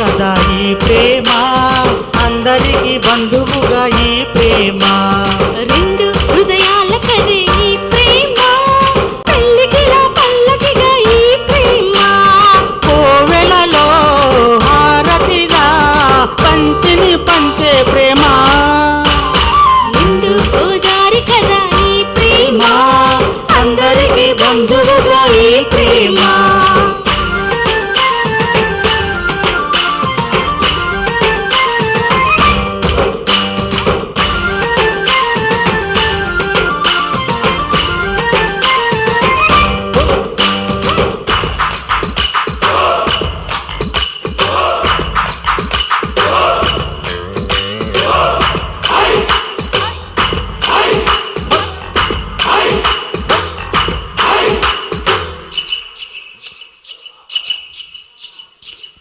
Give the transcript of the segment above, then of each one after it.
కదా ఈ ప్రేమ, అందరికి బంధువుగా ఈ ప్రేమ. రెండు హృదయాల కదే ఈ ప్రేమ, పెళ్ళికిలా పల్లకిగా ఈ ప్రేమ. కోవెలలో హారతిలా పంచిని పంచే ప్రేమ. నిండు గోదారి కదా ఈ ప్రేమ, అందరికి బంధువుగా ఈ ప్రేమ.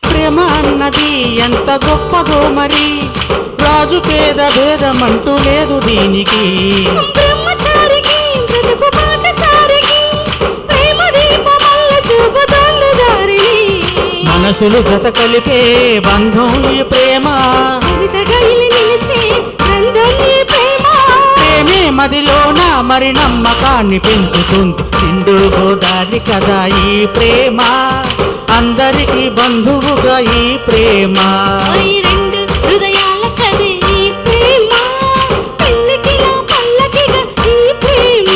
ప్రేమ అన్నది ఎంత గొప్పదో మరి, రాజు పేద భేదమంటూ లేదు దీనికి. బ్రహ్మచారికి బ్రతుకు పాటసారికి, ప్రేమ దీపమల్ల చూపుతోంది దారిని. మనసులు జత కలిపే బంధం ఈ ప్రేమ, చరితగా ఇలి నిలిచే బంధం ఈ ప్రేమ. ప్రేమే మదిలోన మరి నమ్మకాన్ని పెంచుతుంది. నిండు గోదారి కదా ఈ ప్రేమ, అందరికి బంధువుగా ఈ ప్రేమ. ఈ రెండు హృదయాల కదే ఈ ప్రేమ, పెళ్ళికిలా పల్లకిగా ఈ ప్రేమ.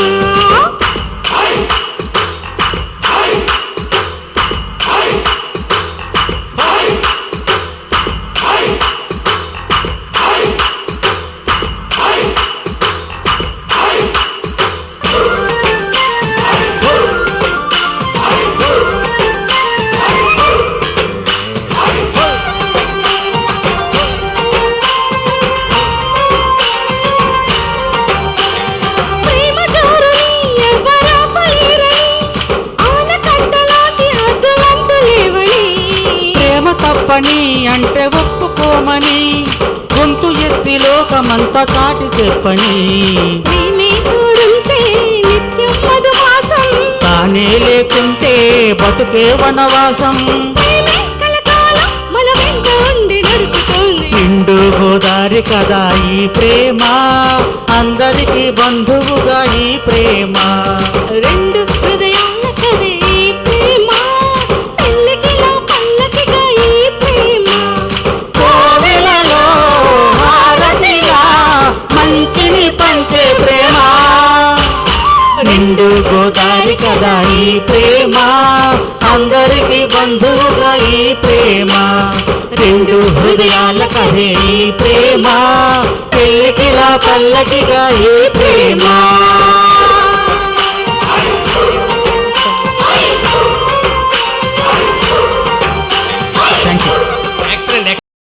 ప్రేమ జోరుని ఎవ్వరాపలేరని, ఆనకట్టలాంటి హద్దులంటూ లేవని. ప్రేమ తప్పని అంటే ఒప్పుకోమని, గొంతు ఎత్తి లోకమంతా చాటి చెప్పని. ప్రేమే తోడుంటే నిత్యం మధుమాసం, తానే లేకుంటే బతుకే వనవాసం. ప్రేమే కలకాలం మన వెంట ఉండి నడుపుతోంది. నిండు గోదారి కదా ఈ ప్రేమ, అందరికి బంధువుగా ఈ ప్రేమ. రెండు హృదయాల కదే ఈ ప్రేమ, పెళ్ళికిలా పల్లకిగా ఈ ప్రేమ. కోవెలలో హారతిలా మంచిని పంచే ప్రేమ. నిండు గోదారి కదా ఈ ప్రేమ, అందరికి బంధువుగా ఈ ప్రేమ. రెండు హృదయాల కదే ఈ ప్రేమ, పెళ్ళికిలా పల్లకిగా ఈ ప్రేమ.